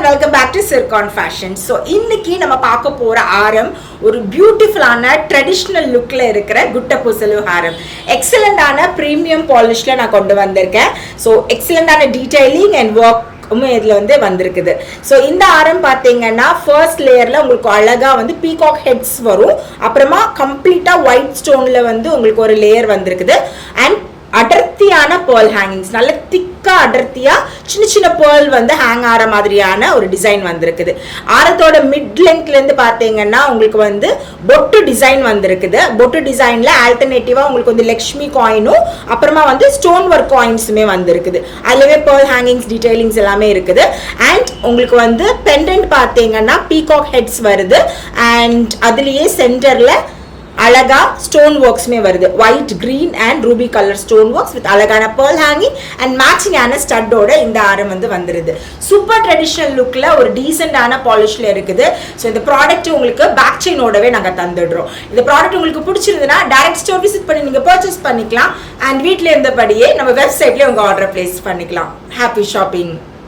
and welcome back to Sircon Fashion. So இன்னைக்கு நம்ம பார்க்க போற ஆரம் ஒரு பியூட்டிஃபுல்லான ட்ரெடிஷனல் லுக்ல இருக்கிற குட்டப்பூசலு ஹாரம். எக்ஸலண்டான பிரீமியம் பாலிஷ்ல நான் கொண்டு வந்திருக்கேன். ஸோ எக்ஸலண்டான டீடைலிங் அண்ட் ஒர்க் இதில் வந்து வந்திருக்குது. ஸோ இந்த ஆரம் பார்த்தீங்கன்னா ஃபர்ஸ்ட் லேயரில் உங்களுக்கு அழகாக வந்து பீகாக் ஹெட்ஸ் வரும். அப்புறமா கம்ப்ளீட்டாக ஒயிட் ஸ்டோனில் வந்து உங்களுக்கு ஒரு லேயர் வந்திருக்குது. அண்ட் அடர்த்தியான பேர்ல் ஹேங்கிங்ஸ், நல்ல திக்கா அடர்த்தியா சின்ன சின்ன பேர்ல் வந்து ஹேங் ஆகிற மாதிரியான ஒரு டிசைன் வந்திருக்குது. ஆரத்தோட மிட் லெங்க்ல இருந்து பார்த்தீங்கன்னா உங்களுக்கு வந்து பொட்டு டிசைன் வந்திருக்குது. பொட்டு டிசைன்ல ஆல்டர்னேட்டிவா உங்களுக்கு வந்து லக்ஷ்மி காயினும் அப்புறமா வந்து ஸ்டோன் ஒர்க் காயின்ஸுமே வந்திருக்குது. அதுலவே பேர்ல் ஹேங்கிங்ஸ் டீடைலிங்ஸ் எல்லாமே இருக்குது. அண்ட் உங்களுக்கு வந்து பெண்டன்ட் பார்த்தீங்கன்னா பீகாக் ஹெட்ஸ் வருது. அண்ட் அதுலயே சென்டர்ல அழகா ஸ்டோன் ஒர்க்ஸ்மே வருது. White, green and Ruby colour stone works with அழகான பேர்ல் ஹேங்கிங் அண்ட் மேட்சிங்கான ஸ்டட்டோட இந்த ஆரம் வந்து வந்துருது. சூப்பர் ட்ரெடிஷனல் லுக்ல ஒரு டீசென்டான பாலிஷ்ல இருக்குது. ஸோ இந்த ப்ராடக்ட் உங்களுக்கு பேக் செயினோடவே நாங்கள் தந்துடுறோம். இந்த ப்ராடக்ட் உங்களுக்கு பிடிச்சிருந்ததுன்னா டைரக்ட் ஸ்டோர் விசிட் பண்ணி நீங்க பர்ச்சேஸ் பண்ணிக்கலாம். அண்ட் வீட்டில் இருந்தபடியே நம்ம வெப்சைட்லேயே உங்க ஆர்டர் பிளேஸ் பண்ணிக்கலாம். Happy shopping.